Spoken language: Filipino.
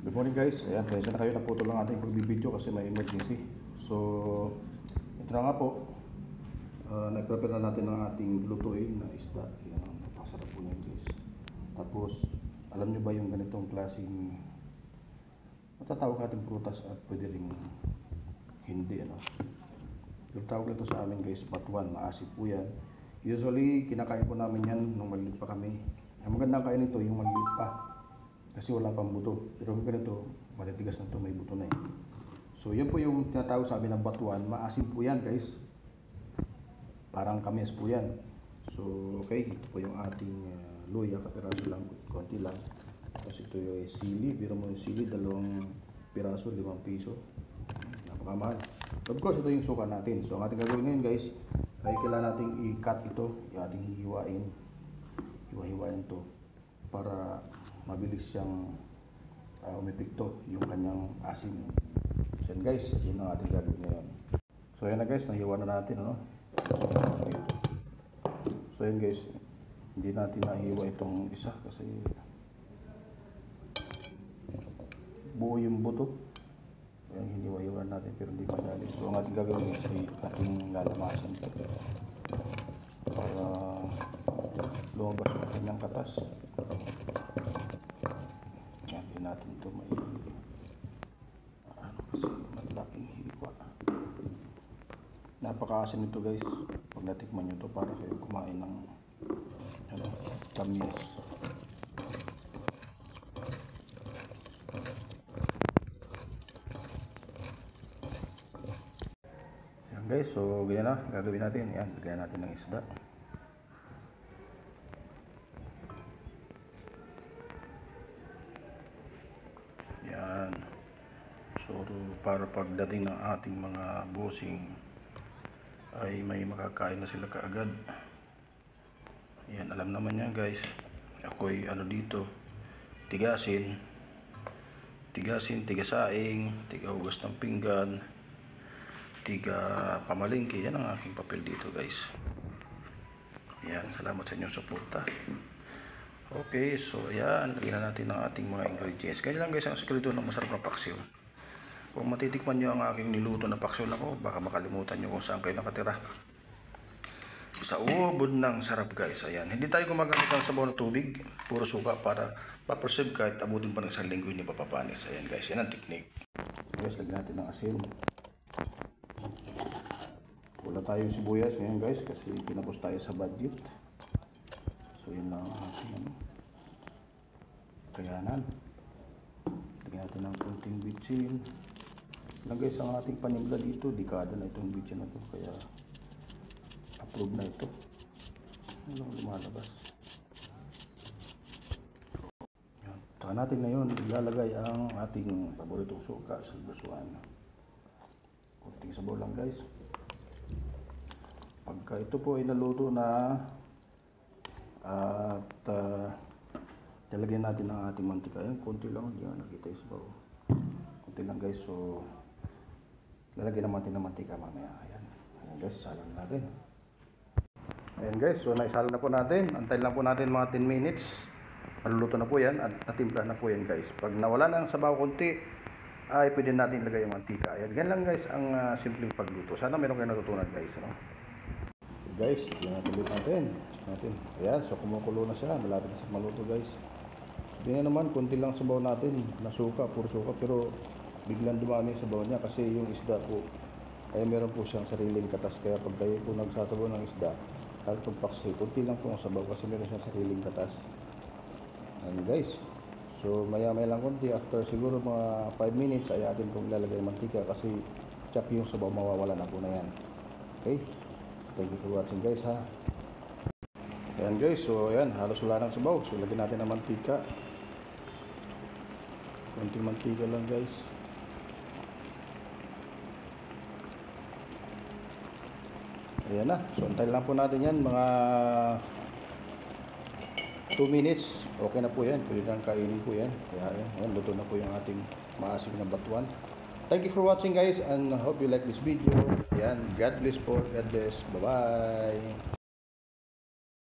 Good morning guys. Ayan, pasensya na kayo, naputol lang ating pagbibideo kasi may emergency. So, ito na nga po. Nag-prepare na natin ang ating lutuin na isda. Ayan, napakasarap po niyan guys. Tapos, alam nyo ba yung ganitong klaseng matatawag natin prutas at pwede rin hindi, ano? Yung tawag nito sa amin guys, batuan, maasim po yan. Usually, kinakain po namin yan nung maliit pa kami. Ang magandang kain nito, yung maliit pa. Kasi wala pang buto. Pero ganito, matitigas na ito, may buto na eh. So, yan po yung tinatawag sa amin ng batuan. Maasim po yan guys. Parang kamis po yan. So, okay, ito po yung ating luya, kapiraso lang, konti lang. Tapos ito yung sili, biro mo yung sili, 2 piraso, 5 piso. Napakamahal. Of course, ito yung suka natin. So, ang ating gagawin ngayon guys, ay kailangan nating i-cut ito, yung ating hihiwain. Hiwa-hiwain ito para mabilis siyang umipikto yung kanyang asim. So yan guys, yun ang ating gagawin ngayon. So yan na guys, nahiwa na natin, no? So yan guys, hindi natin nahiwa itong isa kasi buo yung buto. Yan, hiniwa-hiwa natin pero hindi madali. So ang ating gagawin is ating lalamasan para lumabas yung kanyang katas. Yan natin ito, may kasi malaking hiwa. Napakaasim ito guys. Pag natikman nyo ito, para kayo kumain ng tamis. Yan guys, so ganyan na gagawin natin. Yan, lagyan natin ng isda. Yan. So para pagdating ng ating mga bossing ay may makakain na sila kaagad. Yan, alam naman yan guys. Ako'y dito, tigasin, tigasaing, tigahugas ng pinggan, tiga pamalingki. Yan ang aking papel dito guys. Yan, salamat sa inyong suporta. Okay, so ayan, lagyan na natin ang ating mga ingredients. Ganyan lang guys ang sekreto ng masarap na paksiw. Kung matitikman nyo ang aking niluto na paksiw na ko, baka makalimutan nyo kung saan kayo nakatira. Sa ubod ng sarap guys. Ayan, hindi tayo gumagamit ng sabaw na tubig, puro suka para ma-preserve kahit abutin pa ng 1 linggo hindi mapapanis. Ayan guys, yan ang technique. Guys, lagyan natin ng asin. Wala tayong sibuyas ngayon guys kasi pinapos tayo sa budget. So yun lang ang ating kayanan. Lagyan natin ng kunting bitsin. Lang guys, ang ating panimla dito, dekada na itong bitsin na ito, kaya approve na ito. Ano lumalabas. Yan. Saka natin ngayon ilalagay ang ating paboritong suka sa basuan. Kunting sabaw lang guys. Pagka ito po ay naluto na at lalagyan natin ang ating mantika. Ayan, konti lang, hindi nga nakita yung sabaw. Konti lang guys, so lalagyan natin ng mantika mamaya. Ayan, ayan guys, salang natin. Ayan guys, so naisala na po natin. Antayin lang po natin mga 10 minutes. Maluluto na po yan at natimpla na po yan guys. Pag nawala na ang sabaw konti, ay pwede natin ilagay yung mantika. Ayan, ganyan lang guys ang simpleng pagluto. Sana meron kayo natutunan guys, ano? Guys, tingnan natin. Ayan, so kumukulo na siya. Malapit na sa maluto guys. Tingnan naman, konti lang sabaw natin. Nasuka, puro suka. Pero biglang dumami yung sabaw niya kasi yung isda po ay meron po siyang sariling katas. Kaya pag kayo po nagsasabaw ng isda, kahit pagpaksi, konti lang po ang sabaw kasi meron siyang sariling katas. Ayan guys. So maya lang konti. After siguro mga 5 minutes ay atin pong ilalagay mantika kasi chop yung sabaw, mawawala na po na yan. Okay? Thank you for watching guys ha. Ayan guys, so ayan, halos wala ng sabaw. So lagyan natin ng mantika. Konting mantika lang guys. Ayan na, so antayin lang po natin yan mga 2 minutes. Okay na po yan, pwede nang kainin po yan. Kaya ayan, luto na po yung ating maasim na batuan. Thank you for watching guys and hope you like this video. Ayan, God bless po. God bless. Bye-bye.